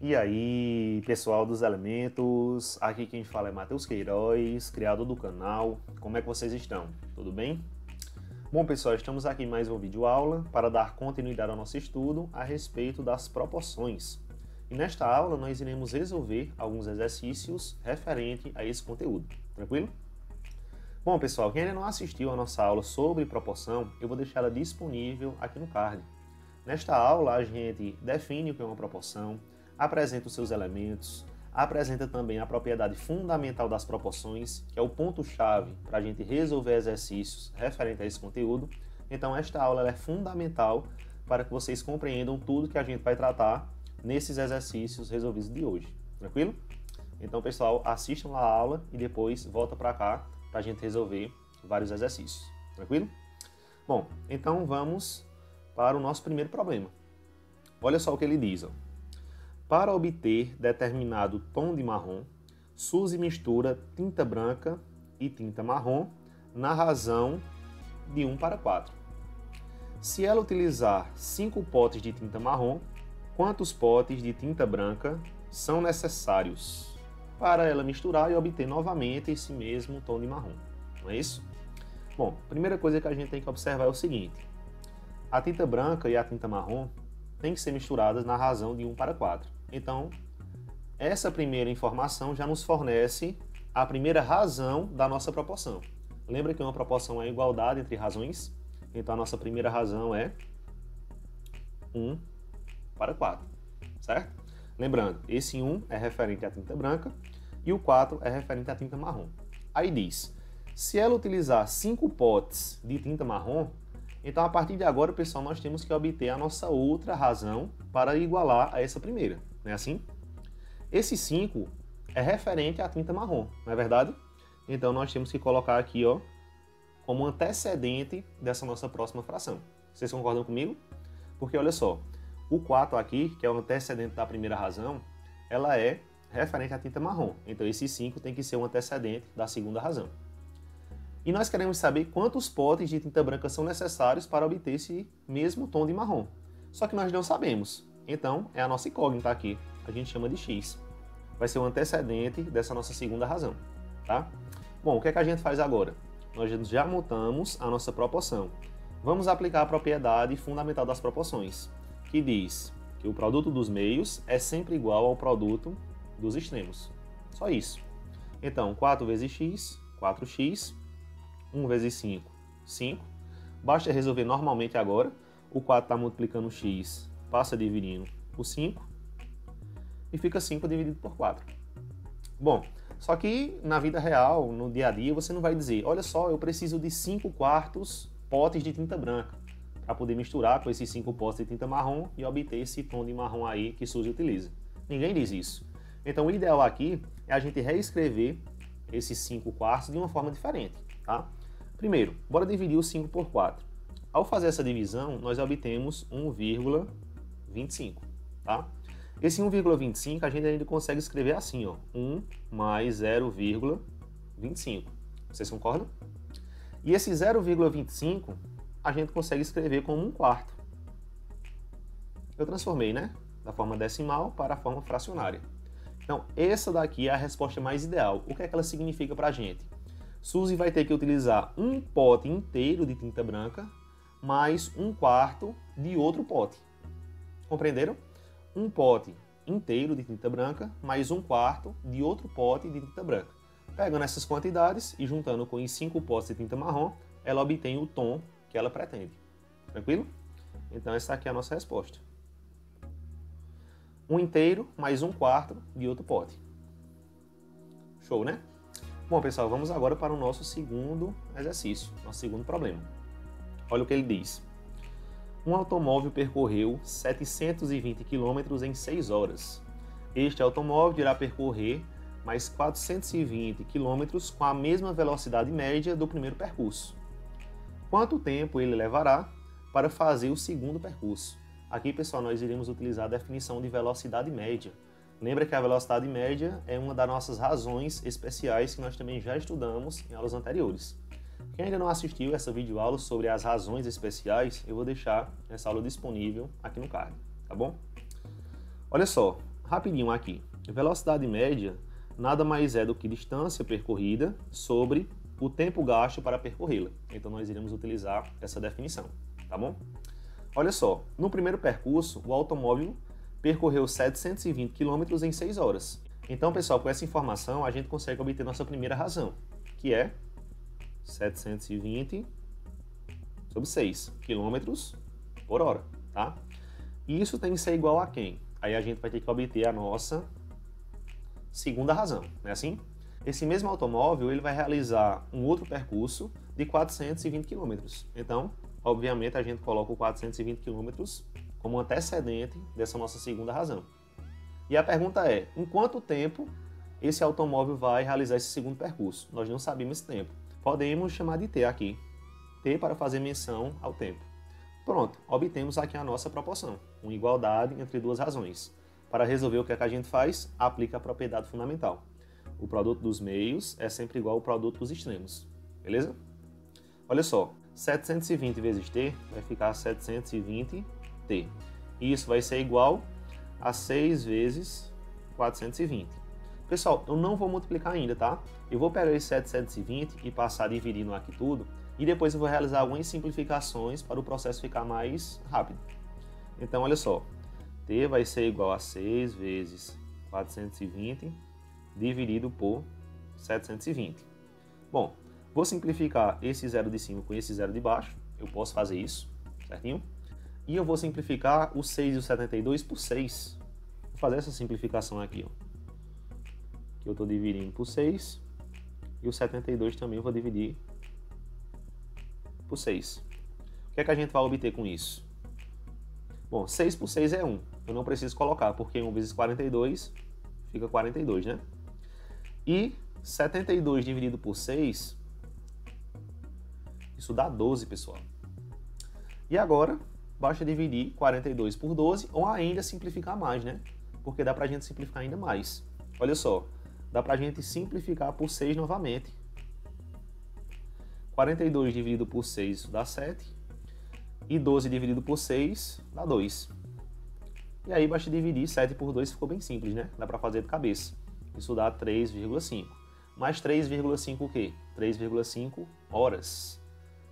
E aí, pessoal dos elementos, aqui quem fala é Matheus Queiroz, criador do canal. Como é que vocês estão? Tudo bem? Bom, pessoal, estamos aqui em mais um vídeo aula para dar continuidade ao nosso estudo a respeito das proporções. E nesta aula nós iremos resolver alguns exercícios referente a esse conteúdo, tranquilo? Bom, pessoal, quem ainda não assistiu a nossa aula sobre proporção, eu vou deixar ela disponível aqui no card. Nesta aula a gente define o que é uma proporção, apresenta os seus elementos, apresenta também a propriedade fundamental das proporções, que é o ponto-chave para a gente resolver exercícios referente a esse conteúdo. Então esta aula é fundamental para que vocês compreendam tudo que a gente vai tratar nesses exercícios resolvidos de hoje, tranquilo? Então, pessoal, assistam a aula e depois volta para cá para a gente resolver vários exercícios, tranquilo? Bom, então vamos para o nosso primeiro problema. Olha só o que ele diz, ó. Para obter determinado tom de marrom, Suzy mistura tinta branca e tinta marrom na razão de 1:4. Se ela utilizar 5 potes de tinta marrom, quantos potes de tinta branca são necessários para ela misturar e obter novamente esse mesmo tom de marrom? Não é isso? Bom, a primeira coisa que a gente tem que observar é o seguinte. A tinta branca e a tinta marrom têm que ser misturadas na razão de 1:4. Então, essa primeira informação já nos fornece a primeira razão da nossa proporção. Lembra que uma proporção é a igualdade entre razões? Então, a nossa primeira razão é 1:4, certo? Lembrando, esse 1 é referente à tinta branca e o 4 é referente à tinta marrom. Aí diz, se ela utilizar 5 potes de tinta marrom, então, a partir de agora, pessoal, nós temos que obter a nossa outra razão para igualar a essa primeira. Não é assim? Esse 5 é referente à tinta marrom, não é verdade? Então, nós temos que colocar aqui, ó, como antecedente dessa nossa próxima fração. Vocês concordam comigo? Porque, olha só, o 4 aqui, que é o antecedente da primeira razão, ela é referente à tinta marrom. Então, esse 5 tem que ser o antecedente da segunda razão. E nós queremos saber quantos potes de tinta branca são necessários para obter esse mesmo tom de marrom. Só que nós não sabemos. Então, é a nossa incógnita aqui. A gente chama de x. Vai ser o antecedente dessa nossa segunda razão, tá? Bom, o que é que a gente faz agora? Nós já montamos a nossa proporção. Vamos aplicar a propriedade fundamental das proporções, que diz que o produto dos meios é sempre igual ao produto dos extremos. Só isso. Então, 4 vezes x, 4x. 1 vezes 5, 5. Basta resolver normalmente agora. O 4 está multiplicando o x, passa dividindo por 5. E fica 5 dividido por 4. Bom, só que na vida real, no dia a dia, você não vai dizer, olha só, eu preciso de 5/4 potes de tinta branca para poder misturar com esses 5 potes de tinta marrom e obter esse tom de marrom aí que Suzy utiliza. Ninguém diz isso. Então o ideal aqui é a gente reescrever esses 5/4 de uma forma diferente, tá? Primeiro, bora dividir o 5 por 4. Ao fazer essa divisão, nós obtemos 1,25, tá? Esse 1,25 a gente ainda consegue escrever assim, ó, 1 mais 0,25. Vocês concordam? E esse 0,25 a gente consegue escrever como 1/4. Eu transformei, né? Da forma decimal para a forma fracionária. Então, essa daqui é a resposta mais ideal. O que é que ela significa para a gente? Suzy vai ter que utilizar um pote inteiro de tinta branca mais 1/4 de outro pote. Compreenderam? Um pote inteiro de tinta branca mais 1/4 de outro pote de tinta branca. Pegando essas quantidades e juntando com os 5 potes de tinta marrom, ela obtém o tom que ela pretende. Tranquilo? Então essa aqui é a nossa resposta. Um inteiro mais 1/4 de outro pote. Show, né? Bom, pessoal, vamos agora para o nosso segundo exercício, nosso segundo problema. Olha o que ele diz. Um automóvel percorreu 720 km em 6 horas. Este automóvel irá percorrer mais 420 km com a mesma velocidade média do primeiro percurso. Quanto tempo ele levará para fazer o segundo percurso? Aqui, pessoal, nós iremos utilizar a definição de velocidade média. Lembra que a velocidade média é uma das nossas razões especiais que nós também já estudamos em aulas anteriores. Quem ainda não assistiu essa videoaula sobre as razões especiais, eu vou deixar essa aula disponível aqui no card, tá bom? Olha só, rapidinho aqui. Velocidade média nada mais é do que distância percorrida sobre o tempo gasto para percorrê-la. Então nós iremos utilizar essa definição, tá bom? Olha só, no primeiro percurso, o automóvel percorreu 720 km em 6 horas. Então, pessoal, com essa informação, a gente consegue obter nossa primeira razão, que é 720 sobre 6 km por hora, tá? E isso tem que ser igual a quem? Aí a gente vai ter que obter a nossa segunda razão, não é assim? Esse mesmo automóvel, ele vai realizar um outro percurso de 420 km. Então, obviamente, a gente coloca o 420 km como antecedente dessa nossa segunda razão. E a pergunta é, em quanto tempo esse automóvel vai realizar esse segundo percurso? Nós não sabemos esse tempo. Podemos chamar de T aqui. T para fazer menção ao tempo. Pronto, obtemos aqui a nossa proporção, uma igualdade entre duas razões. Para resolver o que é que a gente faz? Aplica a propriedade fundamental. O produto dos meios é sempre igual ao produto dos extremos, beleza? Olha só, 720 vezes T vai ficar 720T. E isso vai ser igual a 6 vezes 420. Pessoal, eu não vou multiplicar ainda, tá? Eu vou pegar esse 720 e passar dividindo aqui tudo, e depois eu vou realizar algumas simplificações para o processo ficar mais rápido. Então, olha só, T vai ser igual a 6 vezes 420 dividido por 720. Bom, vou simplificar esse zero de cima com esse zero de baixo, eu posso fazer isso, certinho? E eu vou simplificar o 6 e o 72 por 6. Vou fazer essa simplificação aqui, ó. Que eu estou dividindo por 6. E o 72 também eu vou dividir por 6. O que é que a gente vai obter com isso? Bom, 6 por 6 é 1. Eu não preciso colocar, porque 1 vezes 42 fica 42, né? E 72 dividido por 6, isso dá 12, pessoal. E agora, basta dividir 42 por 12, ou ainda simplificar mais, né? Porque dá pra gente simplificar ainda mais. Olha só, dá pra gente simplificar por 6 novamente. 42 dividido por 6, isso dá 7. E 12 dividido por 6, dá 2. E aí basta dividir 7 por 2, ficou bem simples, né? Dá pra fazer de cabeça. Isso dá 3,5. Mais 3,5 o quê? 3,5 horas.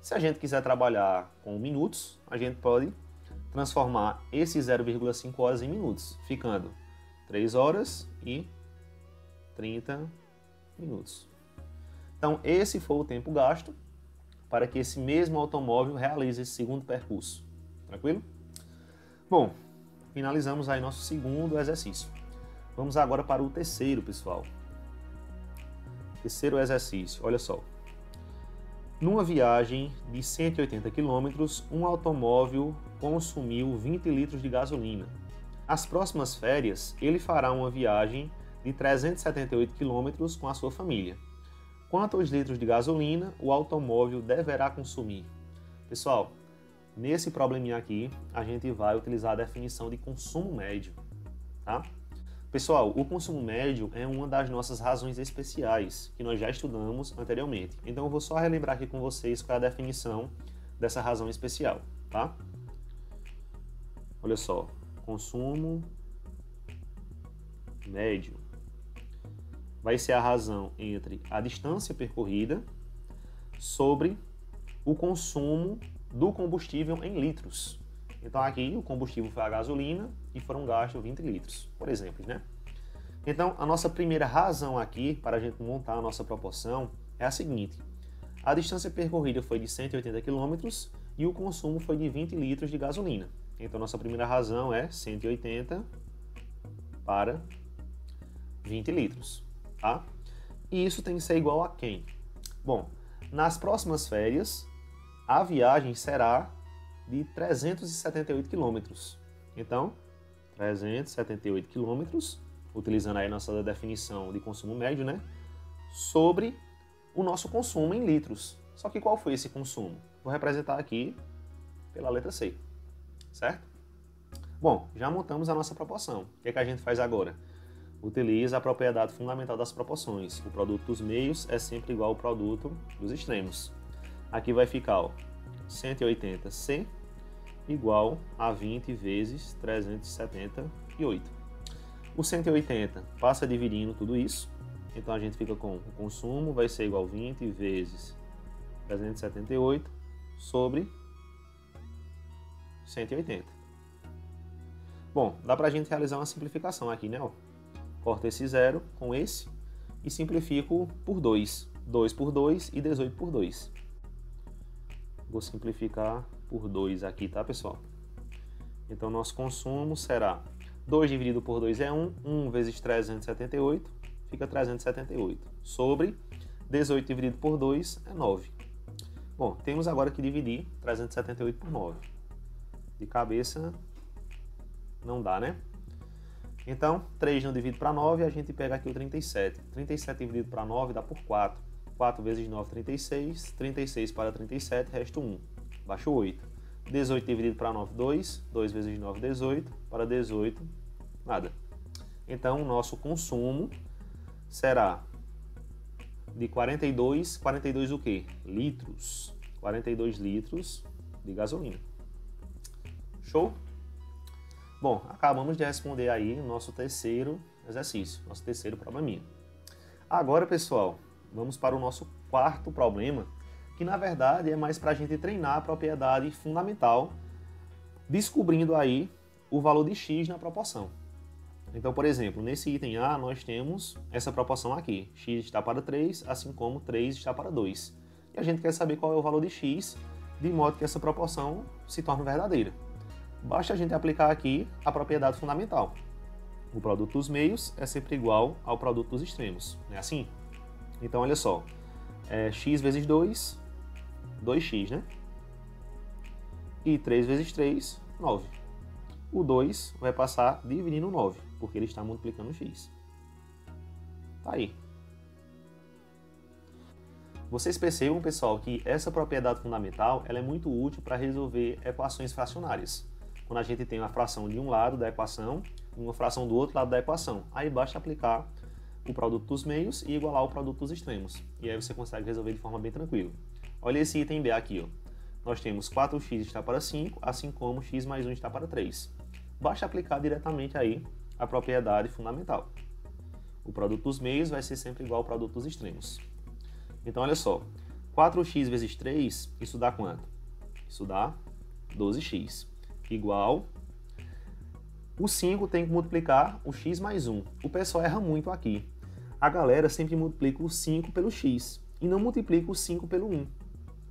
Se a gente quiser trabalhar com minutos, a gente pode transformar esse 0,5 horas em minutos, ficando 3 horas e 30 minutos. Então, esse foi o tempo gasto para que esse mesmo automóvel realize esse segundo percurso. Tranquilo? Bom, finalizamos aí nosso segundo exercício. Vamos agora para o terceiro, pessoal. Terceiro exercício, olha só. Numa viagem de 180 km, um automóvel consumiu 20 litros de gasolina. As próximas férias, ele fará uma viagem de 378 km com a sua família. Quantos litros de gasolina o automóvel deverá consumir? Pessoal, nesse probleminha aqui, a gente vai utilizar a definição de consumo médio, tá? Pessoal, o consumo médio é uma das nossas razões especiais, que nós já estudamos anteriormente. Então eu vou só relembrar aqui com vocês qual é a definição dessa razão especial, tá? Olha só, consumo médio vai ser a razão entre a distância percorrida sobre o consumo do combustível em litros. Então aqui o combustível foi a gasolina e foram gastos 20 litros, por exemplo, né? Então a nossa primeira razão aqui para a gente montar a nossa proporção é a seguinte: a distância percorrida foi de 180 km e o consumo foi de 20 litros de gasolina. Então nossa primeira razão é 180 para 20 litros, tá? E isso tem que ser igual a quem? Bom, nas próximas férias a viagem será de 378 km. Então, 378 km, utilizando aí a nossa definição de consumo médio, né? Sobre o nosso consumo em litros. Só que qual foi esse consumo? Vou representar aqui pela letra C, certo? Bom, já montamos a nossa proporção. O que é que a gente faz agora? Utiliza a propriedade fundamental das proporções. O produto dos meios é sempre igual ao produto dos extremos. Aqui vai ficar, ó, 180C igual a 20 vezes 378. O 180 passa dividindo tudo isso. Então a gente fica com o consumo vai ser igual a 20 vezes 378 sobre 180. Bom, dá pra gente realizar uma simplificação aqui, né? Ó, corto esse zero com esse e simplifico por 2. 2 por 2 e 18 por 2. Vou simplificar por 2 aqui, tá, pessoal? Então, nosso consumo será 2 dividido por 2 é 1. 1 vezes 378 fica 378. Sobre 18 dividido por 2 é 9. Bom, temos agora que dividir 378 por 9. De cabeça não dá, né? Então, 3 não divide para 9, a gente pega aqui o 37. 37 dividido para 9 dá por 4. 4 vezes 9, 36. 36 para 37, resta 1. Baixa 8. 18 dividido para 9, 2. 2 vezes 9, 18. Para 18, nada. Então, o nosso consumo será de 42. 42 o quê? Litros. 42 litros de gasolina. Show? Bom, acabamos de responder aí o nosso terceiro exercício, nosso terceiro probleminha. Agora, pessoal, vamos para o nosso quarto problema, que na verdade é mais para a gente treinar a propriedade fundamental, descobrindo aí o valor de x na proporção. Então, por exemplo, nesse item A nós temos essa proporção aqui, x está para 3, assim como 3 está para 2. E a gente quer saber qual é o valor de x, de modo que essa proporção se torne verdadeira. Basta a gente aplicar aqui a propriedade fundamental. O produto dos meios é sempre igual ao produto dos extremos, não é assim? Então, olha só, x vezes 2, 2x, né? E 3 vezes 3, 9. O 2 vai passar dividindo 9, porque ele está multiplicando x. Tá aí. Vocês percebam, pessoal, que essa propriedade fundamental ela é muito útil para resolver equações fracionárias. Quando a gente tem uma fração de um lado da equação e uma fração do outro lado da equação. Aí basta aplicar o produto dos meios e igualar o produto dos extremos. E aí você consegue resolver de forma bem tranquila. Olha esse item B aqui, ó. Nós temos 4x está para 5, assim como x mais 1 está para 3. Basta aplicar diretamente aí a propriedade fundamental. O produto dos meios vai ser sempre igual ao produto dos extremos. Então, olha só, 4x vezes 3, isso dá quanto? Isso dá 12x, igual... O 5 tem que multiplicar o x mais 1. O pessoal erra muito aqui. A galera sempre multiplica o 5 pelo x e não multiplica o 5 pelo 1.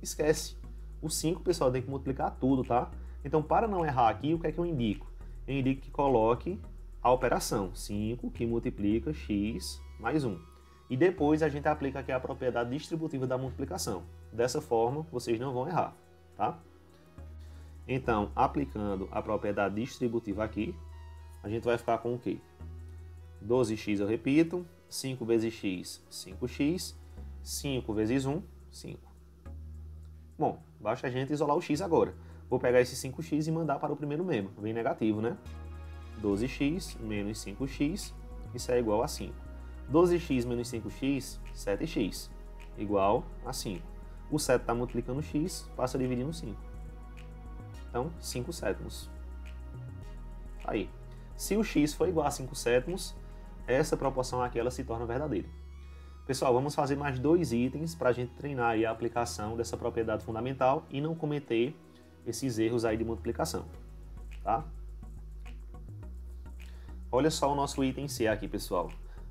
Esquece. O 5, pessoal, tem que multiplicar tudo, tá? Então, para não errar aqui, o que é que eu indico? Eu indico que coloque a operação 5 que multiplica x mais 1. E depois a gente aplica aqui a propriedade distributiva da multiplicação. Dessa forma, vocês não vão errar, tá? Então, aplicando a propriedade distributiva aqui, a gente vai ficar com o quê? 12x, eu repito, 5 vezes x, 5x, 5 vezes 1, 5. Bom, basta a gente isolar o x agora. Vou pegar esse 5x e mandar para o primeiro membro, vem negativo, né? 12x menos 5x, isso é igual a 5. 12x menos 5x, 7x, igual a 5. O 7 está multiplicando x, passa dividindo 5. Então, 5 sétimos. Aí. Se o x for igual a 5 sétimos, essa proporção aqui ela se torna verdadeira. Pessoal, vamos fazer mais 2 itens para a gente treinar aí a aplicação dessa propriedade fundamental e não cometer esses erros aí de multiplicação. Tá? Olha só o nosso item C aqui, pessoal.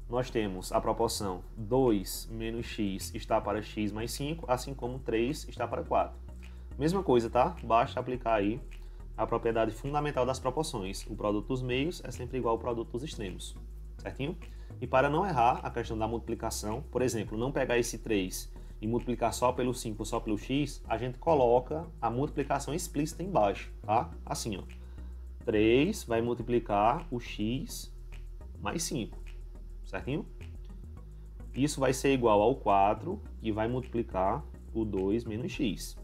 Nós temos a proporção 2 menos x está para x mais 5, assim como 3 está para 4. Mesma coisa, tá? Basta aplicar aí a propriedade fundamental das proporções. O produto dos meios é sempre igual ao produto dos extremos, certinho? E para não errar a questão da multiplicação, por exemplo, não pegar esse 3 e multiplicar só pelo 5 ou só pelo x, a gente coloca a multiplicação explícita embaixo, tá? Assim, ó. 3 vai multiplicar o x mais 5, certinho? Isso vai ser igual ao 4 e vai multiplicar o 2 menos x.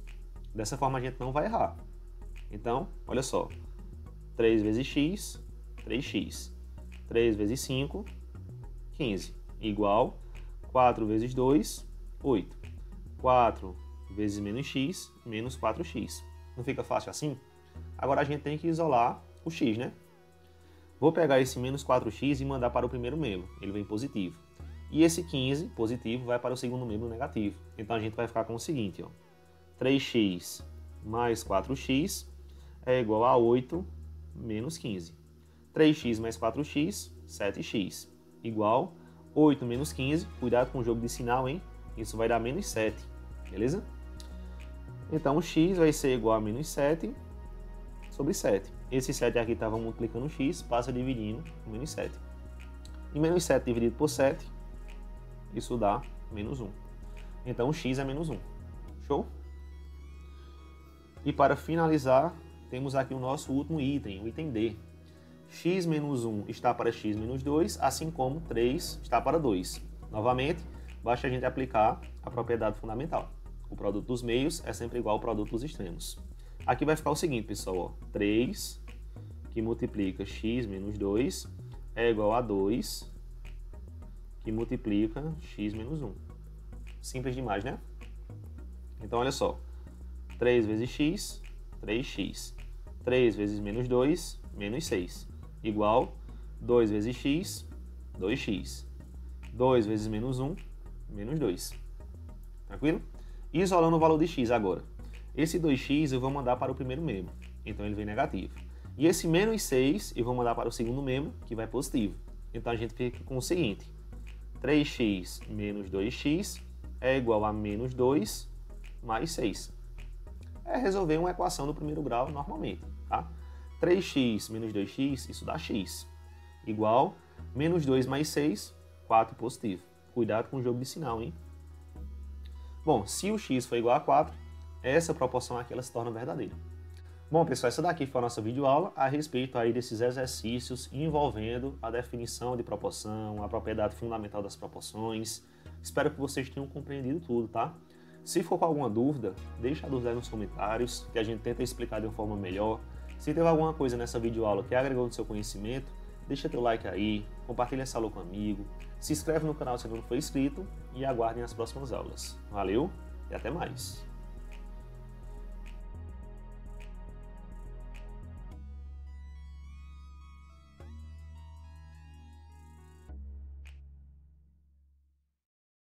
Dessa forma a gente não vai errar. Então, olha só. 3 vezes x, 3x. 3 vezes 5, 15. Igual 4 vezes 2, 8. 4 vezes menos x, menos 4x. Não fica fácil assim? Agora a gente tem que isolar o x, né? Vou pegar esse menos 4x e mandar para o primeiro membro, ele vem positivo. E esse 15, positivo, vai para o segundo membro negativo. Então a gente vai ficar com o seguinte, ó, 3x mais 4x é igual a 8 menos 15. 3x mais 4x, 7x, igual 8 menos 15, cuidado com o jogo de sinal, hein? Isso vai dar menos 7, beleza? Então o x vai ser igual a menos 7 sobre 7. Esse 7 aqui estava multiplicando x, passa dividindo menos 7. E menos 7 dividido por 7, isso dá menos 1. Então o x é menos 1. Show? E para finalizar, temos aqui o nosso último item, o item D. X menos 1 está para x menos 2, assim como 3 está para 2. Novamente, basta a gente aplicar a propriedade fundamental. O produto dos meios é sempre igual ao produto dos extremos. Aqui vai ficar o seguinte, pessoal, ó, 3 que multiplica x menos 2 é igual a 2 que multiplica x menos 1. Simples demais, né? Então, olha só. 3 vezes x, 3x. 3 vezes menos 2, menos 6. Igual 2 vezes x, 2x. 2 vezes menos 1, menos 2. Tranquilo? Isolando o valor de x agora. Esse 2x eu vou mandar para o primeiro membro, então ele vem negativo. E esse menos 6 eu vou mandar para o segundo membro, que vai positivo. Então a gente fica com o seguinte. 3x menos 2x é igual a menos 2 mais 6. É resolver uma equação do primeiro grau normalmente, tá? 3x menos 2x, isso dá x. Igual menos 2 mais 6, 4 positivo. Cuidado com o jogo de sinal, hein? Bom, se o x for igual a 4, essa proporção aqui ela se torna verdadeira. Bom, pessoal, essa daqui foi a nossa videoaula a respeito aí desses exercícios envolvendo a definição de proporção, a propriedade fundamental das proporções. Espero que vocês tenham compreendido tudo, tá? Se for com alguma dúvida, deixa a dúvida aí nos comentários, que a gente tenta explicar de uma forma melhor. Se teve alguma coisa nessa videoaula que agregou no seu conhecimento, deixa teu like aí, compartilha essa aula com um amigo, se inscreve no canal se ainda não for inscrito e aguardem as próximas aulas. Valeu e até mais!